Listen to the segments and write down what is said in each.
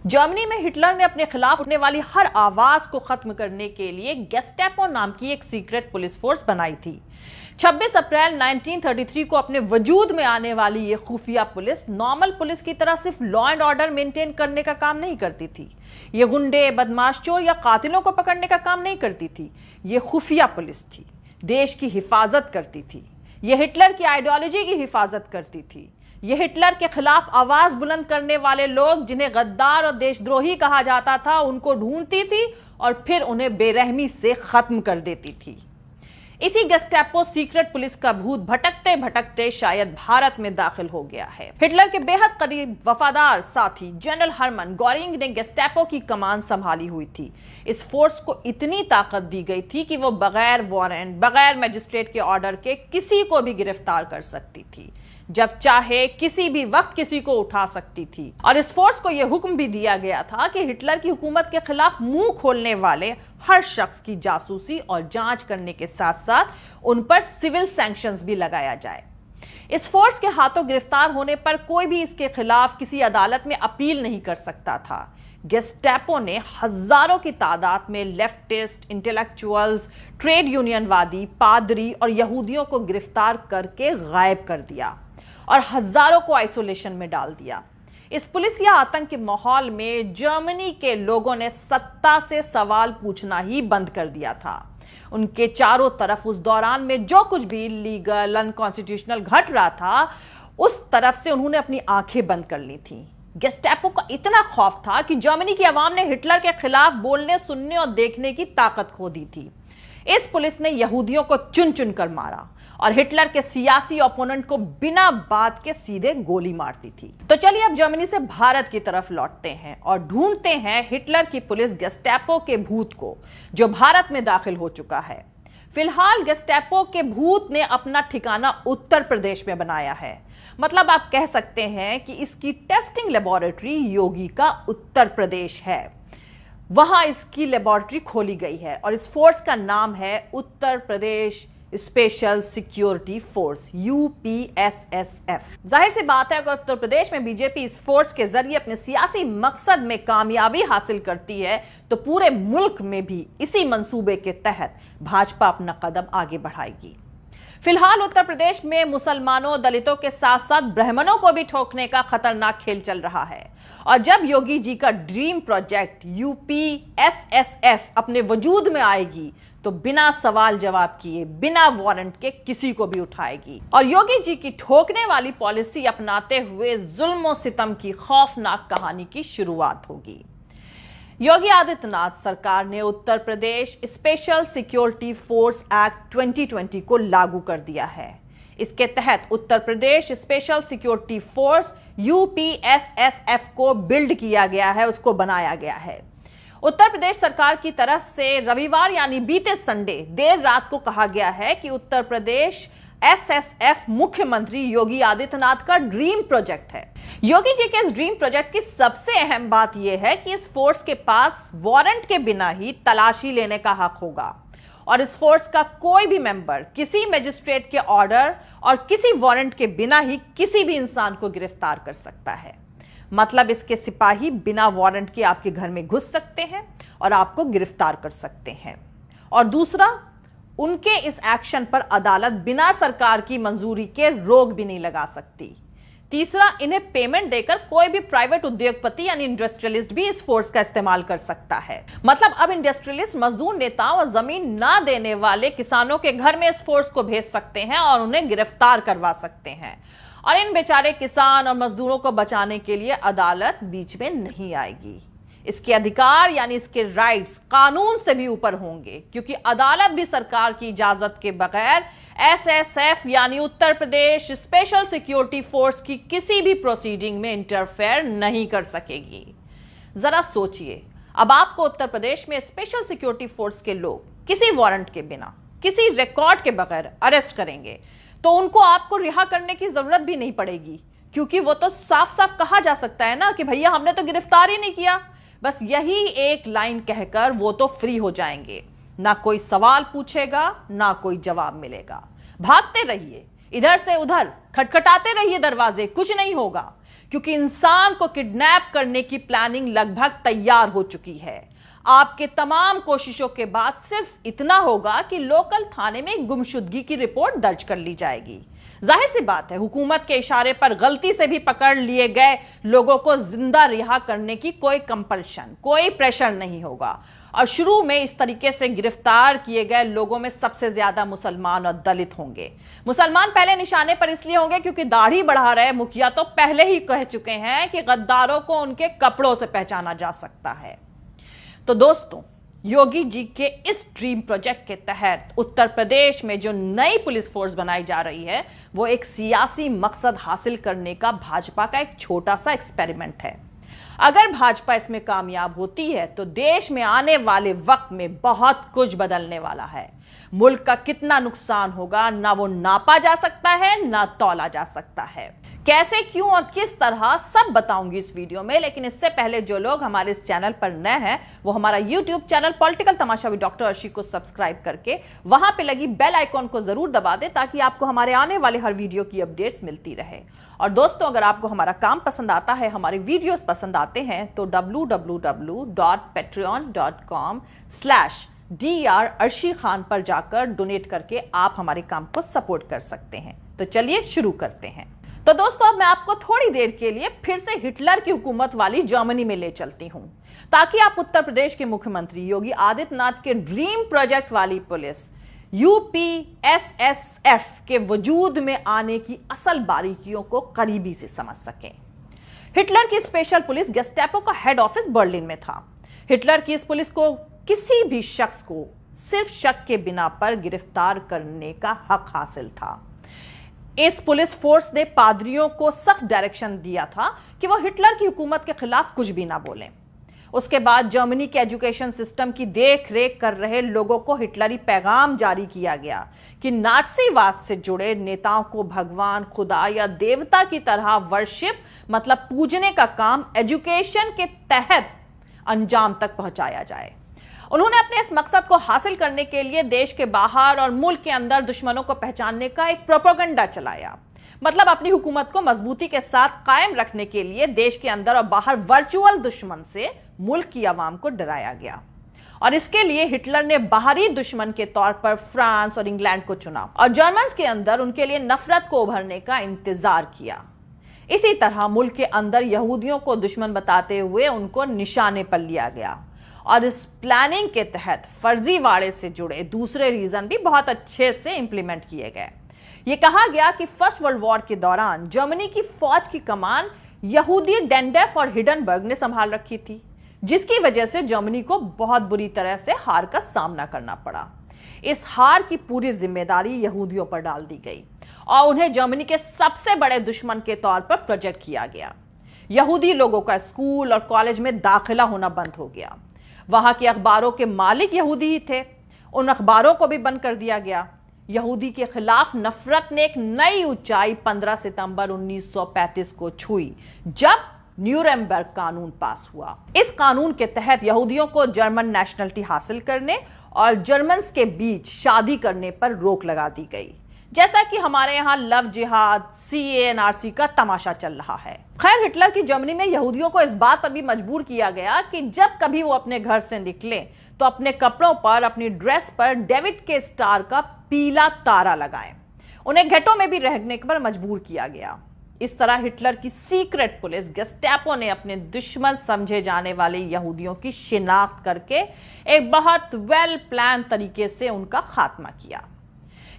Germany में Hitler ने अपने खिलाफ उठने वाली हर आवाज को खत्म करने के लिए गेस्टापो नाम की एक सीक्रेट पुलिस फोर्स बनाई थी। 26 अप्रैल 1933 को अपने वजूद में आने वाली यह खुफिया पुलिस नॉर्मल पुलिस की तरह सिर्फ लॉ एंड ऑर्डर मेंटेन करने का काम नहीं करती थी। यह गुंडे, बदमाश, चोर या कातिलों को पकड़ने का काम नहीं करती थी। यह खुफिया पुलिस थी, देश की हिफाजत करती थी। यह हिटलर की आइडियोलॉजी की हिफाजत करती थी। यह हिटलर के खिलाफ आवाज बुलंद करने वाले लोग, जिन्हें गद्दार और देशद्रोही कहा जाता था, उनको ढूंढती थी और फिर उन्हें बेरहमी से खत्म कर देती थी। इसी गेस्टापो सीक्रेट पुलिस का भूत भटकते भटकते शायद भारत में दाखिल हो गया है। हिटलर के बेहद करीब वफादार साथी जनरल हरमन गोरिंग ने गेस्टापो की कमान संभाली हुई थी। इस फोर्स को इतनी ताकत दी गई थी कि वो बगैर वारंट, बगैर मजिस्ट्रेट के ऑर्डर के किसी को भी गिरफ्तार कर सकती थी, जब चाहे किसी भी वक्त किसी को उठा सकती थी। और इस फोर्स को यह हुक्म भी दिया गया था कि हिटलर की हुकूमत के खिलाफ मुंह खोलने वाले हर शख्स की जासूसी और जांच करने के साथ साथ उन पर सिविल सैंक्शंस भी लगाया जाए। इस फोर्स के हाथों गिरफ्तार होने पर कोई भी इसके खिलाफ किसी अदालत में अपील नहीं कर सकता था। गेस्टापो ने हजारों की तादाद में लेफ्टिस्ट, इंटेलेक्चुअल्स, ट्रेड यूनियनवादी, पादरी और यहूदियों को गिरफ्तार करके गायब कर दिया और हजारों को आइसोलेशन में डाल दिया। इस पुलिस या आतंक के माहौल में जर्मनी के लोगों ने सत्ता से सवाल पूछना ही बंद कर दिया था। उनके चारों तरफ उस दौरान में जो कुछ भी लीगल, अनकॉन्स्टिट्यूशनल घट रहा था, उस तरफ से उन्होंने अपनी आंखें बंद कर ली थी। गेस्टापो का इतना खौफ था कि जर्मनी की आवाम ने हिटलर के खिलाफ बोलने, सुनने और देखने की ताकत खो दी थी। इस पुलिस ने यहूदियों को चुन चुन कर मारा और हिटलर के सियासी ओपोनेंट को बिना बात के सीधे गोली मारती थी। तो चलिए अब जर्मनी से भारत की तरफ लौटते हैं और ढूंढते हैं हिटलर की पुलिस गेस्टापो के भूत को, जो भारत में दाखिल हो चुका है। फिलहाल गेस्टापो के भूत ने अपना ठिकाना उत्तर प्रदेश में बनाया है। मतलब आप कह सकते हैं कि इसकी टेस्टिंग लेबोरेटरी योगी का उत्तर प्रदेश है। वहां इसकी लेबोरेटरी खोली गई है और इस फोर्स का नाम है Uttar Pradesh special security force, UPSSF। जाहिर सी बात है, अगर उत्तर प्रदेश में बीजेपी इस फोर्स के जरिए अपने सियासी मकसद में कामयाबी हासिल करती है, तो पूरे मुल्क में भी इसी मंसूबे के तहत भाजपा अपना कदम आगे बढ़ाएगी। फिलहाल उत्तर प्रदेश में मुसलमानों, दलितों के साथ साथ ब्राह्मणों को भी ठोकने का खतरनाक खेल चल रहा है। और जब योगी जी का ड्रीम प्रोजेक्ट UPSSF अपने वजूद में आएगी, तो बिना सवाल जवाब किए, बिना वारंट के किसी को भी उठाएगी और योगी जी की ठोकने वाली पॉलिसी अपनाते हुए जुल्म और सितम की खौफनाक कहानी की शुरुआत होगी। योगी आदित्यनाथ सरकार ने Uttar Pradesh special security force act 2020 को लागू कर दिया है। इसके तहत Uttar Pradesh special security force UPSSF को बिल्ड किया गया है, उसको बनाया गया है। उत्तर प्रदेश सरकार की तरफ से रविवार यानी बीते संडे देर रात को कहा गया है कि उत्तर प्रदेश SSF मुख्यमंत्री योगी आदित्यनाथ का ड्रीम प्रोजेक्ट है। योगी जी के इस ड्रीम प्रोजेक्ट की सबसे अहम बात यह है कि इस फोर्स के पास वारंट के बिना ही तलाशी लेने का हक होगा और इस फोर्स का कोई भी मेंबर किसी मजिस्ट्रेट के ऑर्डर और किसी वारंट के बिना ही किसी भी इंसान को गिरफ्तार कर सकता है। मतलब इसके सिपाही बिना वारंट के आपके घर में घुस सकते हैं और आपको गिरफ्तार कर सकते हैं। और दूसरा, उनके इस एक्शन पर अदालत बिना सरकार की मंजूरी के रोक भी नहीं लगा सकती। तीसरा, इन्हें पेमेंट देकर कोई भी प्राइवेट उद्योगपति यानी इंडस्ट्रियलिस्ट भी इस फोर्स का इस्तेमाल कर सकता है। मतलब अब इंडस्ट्रियलिस्ट, मजदूर नेताओं और जमीन ना देने वाले किसानों के घर में इस फोर्स को भेज सकते हैं और उन्हें गिरफ्तार करवा सकते हैं। और इन बेचारे किसान और मजदूरों को बचाने के लिए अदालत बीच में नहीं आएगी। इसके अधिकार यानी इसके राइट्स कानून से भी ऊपर होंगे, क्योंकि अदालत भी सरकार की इजाजत के बगैर SSF यानी Uttar Pradesh special security force की किसी भी प्रोसीडिंग में इंटरफेयर नहीं कर सकेगी। जरा सोचिए, अब आपको उत्तर प्रदेश में स्पेशल सिक्योरिटी फोर्स के लोग किसी वारंट के बिना, किसी रिकॉर्ड के बगैर अरेस्ट करेंगे, तो उनको आपको रिहा करने की जरूरत भी नहीं पड़ेगी, क्योंकि वो तो साफ साफ कहा जा सकता है ना कि भैया हमने तो गिरफ्तार ही नहीं किया। बस यही एक लाइन कहकर वो तो फ्री हो जाएंगे। ना कोई सवाल पूछेगा, ना कोई जवाब मिलेगा। भागते रहिए, इधर से उधर खटखटाते रहिए दरवाजे, कुछ नहीं होगा, क्योंकि इंसान को किडनैप करने की प्लानिंग लगभग तैयार हो चुकी है। आपके तमाम कोशिशों के बाद सिर्फ इतना होगा कि लोकल थाने में गुमशुदगी की रिपोर्ट दर्ज कर ली जाएगी। जाहिर सी बात है, हुकूमत के इशारे पर गलती से भी पकड़ लिए गए लोगों को जिंदा रिहा करने की कोई कंपल्शन, कोई प्रेशर नहीं होगा। और शुरू में इस तरीके से गिरफ्तार किए गए लोगों में सबसे ज्यादा मुसलमान और दलित होंगे। मुसलमान पहले निशाने पर इसलिए होंगे क्योंकि दाढ़ी बढ़ा रहे मुखिया तो पहले ही कह चुके हैं कि गद्दारों को उनके कपड़ों से पहचाना जा सकता है। तो दोस्तों, योगी जी के इस ड्रीम प्रोजेक्ट के तहत उत्तर प्रदेश में जो नई पुलिस फोर्स बनाई जा रही है, वो एक सियासी मकसद हासिल करने का भाजपा का एक छोटा सा एक्सपेरिमेंट है। अगर भाजपा इसमें कामयाब होती है तो देश में आने वाले वक्त में बहुत कुछ बदलने वाला है। मुल्क का कितना नुकसान होगा ना वो नापा जा सकता है ना तौला जा सकता है। कैसे, क्यों और किस तरह सब बताऊंगी इस वीडियो में। लेकिन इससे पहले जो लोग हमारे इस चैनल पर नए हैं वो हमारा YouTube channel political Tamasha with doctor Arshi को सब्सक्राइब करके वहां पे लगी बेल आइकॉन को जरूर दबा दे ताकि आपको हमारे आने वाले हर वीडियो की अपडेट्स मिलती रहे। और दोस्तों, अगर आपको हमारा काम पसंद आता है, हमारे वीडियोस पसंद आते हैं तो www.patreon.com/Dr अर्शी खान पर जाकर डोनेट करके आप हमारे काम को सपोर्ट कर सकते हैं। तो चलिए शुरू करते हैं। तो दोस्तों, अब मैं आपको थोड़ी देर के लिए फिर से हिटलर की हुकूमत वाली जर्मनी में ले चलती हूं ताकि आप उत्तर प्रदेश के मुख्यमंत्री योगी आदित्यनाथ के ड्रीम प्रोजेक्ट वाली पुलिस यूपीएसएसएफ के वजूद में आने की असल बारीकियों को करीबी से समझ सकें। हिटलर की स्पेशल पुलिस गेस्टापो का हेड ऑफिस बर्लिन में था। हिटलर की इस पुलिस को किसी भी शख्स को सिर्फ शक के बिना पर गिरफ्तार करने का हक हासिल था। इस पुलिस फोर्स ने पादरियों को सख्त डायरेक्शन दिया था कि वो हिटलर की हुकूमत के खिलाफ कुछ भी ना बोलें। उसके बाद जर्मनी के एजुकेशन सिस्टम की देख रेख कर रहे लोगों को हिटलरी पैगाम जारी किया गया कि नाटसीवाद से जुड़े नेताओं को भगवान, खुदा या देवता की तरह वर्शिप मतलब पूजने का काम एजुकेशन के तहत अंजाम तक पहुंचाया जाए। उन्होंने अपने इस मकसद को हासिल करने के लिए देश के बाहर और मुल्क के अंदर दुश्मनों को पहचानने का एक प्रोपेगेंडा चलाया। मतलब अपनी हुकूमत को मजबूती के साथ कायम रखने के लिए देश के अंदर और बाहर वर्चुअल दुश्मन से मुल्क की आवाम को डराया गया। और इसके लिए हिटलर ने बाहरी दुश्मन के तौर पर फ्रांस और इंग्लैंड को चुना और जर्मन्स के अंदर उनके लिए नफरत को उभरने का इंतजार किया। इसी तरह मुल्क के अंदर यहूदियों को दुश्मन बताते हुए उनको निशाने पर लिया गया। और इस प्लानिंग के तहत फर्जीवाड़े से जुड़े दूसरे रीजन भी बहुत अच्छे से इंप्लीमेंट किए गए। यह कहा गया कि फर्स्ट वर्ल्ड वॉर के दौरान जर्मनी की फौज की कमान यहूदी डेंडेफ और हिडनबर्ग ने संभाल रखी थी, जिसकी वजह से जर्मनी को बहुत बुरी तरह से हार का सामना करना पड़ा। इस हार की पूरी जिम्मेदारी यहूदियों पर डाल दी गई और उन्हें जर्मनी के सबसे बड़े दुश्मन के तौर पर प्रोजेक्ट किया गया। यहूदी लोगों का स्कूल और कॉलेज में दाखिला होना बंद हो गया। वहां के अखबारों के मालिक यहूदी ही थे, उन अखबारों को भी बंद कर दिया गया। यहूदी के खिलाफ नफरत ने एक नई ऊंचाई 15 सितंबर 1935 को छुई जब न्यूरेमबर्ग कानून पास हुआ। इस कानून के तहत यहूदियों को जर्मन नेशनलिटी हासिल करने और जर्मन्स के बीच शादी करने पर रोक लगा दी गई, जैसा कि हमारे यहाँ लव जिहाद, CANRC का तमाशा चल रहा है। खैर, हिटलर की जर्मनी में यहूदियों को इस बात पर भी मजबूर किया गया कि जब कभी वो अपने घर से निकले तो अपने कपड़ों पर, अपनी ड्रेस पर डेविड के स्टार का पीला तारा लगाएं। उन्हें घेटों में भी रहने पर मजबूर किया गया। इस तरह हिटलर की सीक्रेट पुलिस गेस्टापो ने अपने दुश्मन समझे जाने वाले यहूदियों की शिनाख्त करके एक बहुत वेल प्लान तरीके से उनका खात्मा किया।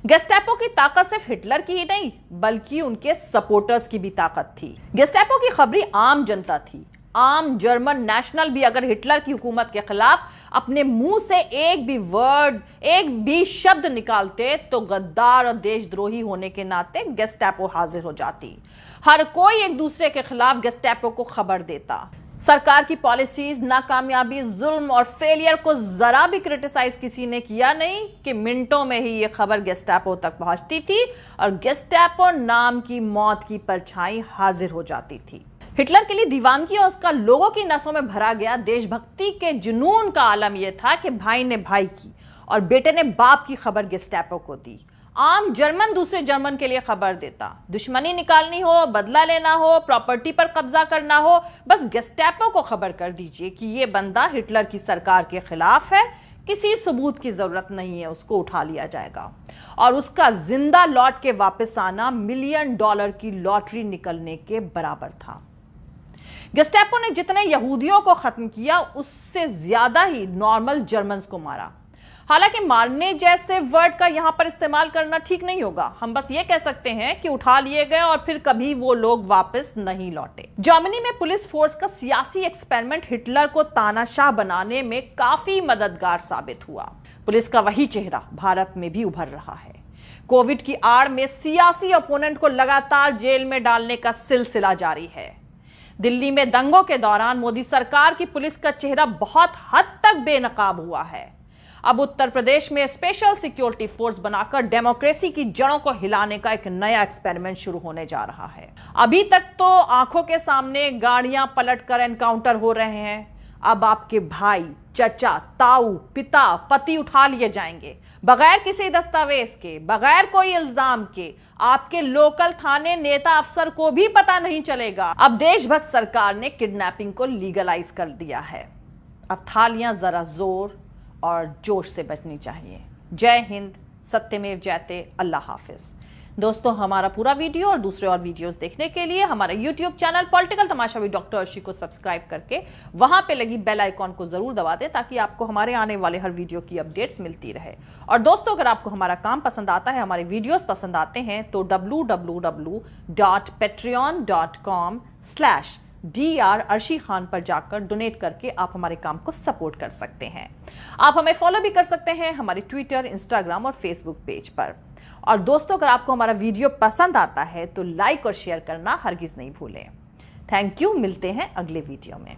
गेस्टापो की ताकत सिर्फ हिटलर की ही नहीं बल्कि उनके सपोर्टर्स की भी ताकत थी। गेस्टापो की खबरी आम जनता थी। आम जर्मन नेशनल भी अगर हिटलर की हुकूमत के खिलाफ अपने मुंह से एक भी वर्ड, एक भी शब्द निकालते तो गद्दार और देशद्रोही होने के नाते गेस्टापो हाजिर हो जाती। हर कोई एक दूसरे के खिलाफ गेस्टापो को खबर देता। सरकार की पॉलिसीज, नाकामयाबी, जुल्म और फेलियर को जरा भी क्रिटिसाइज किसी ने किया नहीं कि मिनटों में ही यह खबर गेस्टापो तक पहुंचती थी और गेस्टापो नाम की मौत की परछाई हाजिर हो जाती थी। हिटलर के लिए दीवानगी और उसका लोगों की नसों में भरा गया देशभक्ति के जुनून का आलम यह था कि भाई ने भाई की और बेटे ने बाप की खबर गेस्टापो को दी। आम जर्मन दूसरे जर्मन के लिए खबर देता। दुश्मनी निकालनी हो, बदला लेना हो, प्रॉपर्टी पर कब्जा करना हो, बस गेस्टापो को खबर कर दीजिए कि यह बंदा हिटलर की सरकार के खिलाफ है, किसी सबूत की जरूरत नहीं है, उसको उठा लिया जाएगा। और उसका जिंदा लौट के वापस आना $1 मिलियन की लॉटरी निकलने के बराबर था। गेस्टापो ने जितने यहूदियों को खत्म किया, उससे ज्यादा ही नॉर्मल जर्मन्स को मारा। हालांकि मारने जैसे वर्ड का यहां पर इस्तेमाल करना ठीक नहीं होगा, हम बस ये कह सकते हैं कि उठा लिए गए और फिर कभी वो लोग वापस नहीं लौटे। जर्मनी में पुलिस फोर्स का सियासी एक्सपेरिमेंट हिटलर को तानाशाह बनाने में काफी मददगार साबित हुआ। पुलिस का वही चेहरा भारत में भी उभर रहा है। कोविड की आड़ में सियासी ओपोनेंट को लगातार जेल में डालने का सिलसिला जारी है। दिल्ली में दंगों के दौरान मोदी सरकार की पुलिस का चेहरा बहुत हद तक बेनकाब हुआ है। अब उत्तर प्रदेश में स्पेशल सिक्योरिटी फोर्स बनाकर डेमोक्रेसी की जड़ों को हिलाने का एक नया एक्सपेरिमेंट शुरू होने जा रहा है। अभी तक तो आंखों के सामने गाड़ियां पलटकर एनकाउंटर हो रहे हैं। अब आपके भाई, चचा, ताऊ, पिता, पति उठा लिए जाएंगे बगैर किसी दस्तावेज के, बगैर कोई इल्जाम के। आपके लोकल थाने नेता अफसर को भी पता नहीं चलेगा। अब देशभक्त सरकार ने किडनैपिंग को लीगलाइज कर दिया है। अब थालियां जरा जोर और जोश से बजनी चाहिए। जय हिंद, सत्यमेव जयते, अल्लाह हाफिज। दोस्तों, हमारा पूरा वीडियो और दूसरे और वीडियोस देखने के लिए हमारा YouTube channel political Tamasha with doctor Arshi को सब्सक्राइब करके वहां पे लगी बेल आइकॉन को जरूर दबा दें, ताकि आपको हमारे आने वाले हर वीडियो की अपडेट्स मिलती रहे। और दोस्तों, अगर आपको हमारा काम पसंद आता है, हमारे वीडियोस पसंद आते हैं, तो www.patreon.com/Dr अर्शी खान पर जाकर डोनेट करके आप हमारे काम को सपोर्ट कर सकते हैं। आप हमें फॉलो भी कर सकते हैं हमारे ट्विटर, इंस्टाग्राम और फेसबुक पेज पर। और दोस्तों, अगर आपको हमारा वीडियो पसंद आता है तो लाइक और शेयर करना हरगिज नहीं भूलें। थैंक यू, मिलते हैं अगले वीडियो में।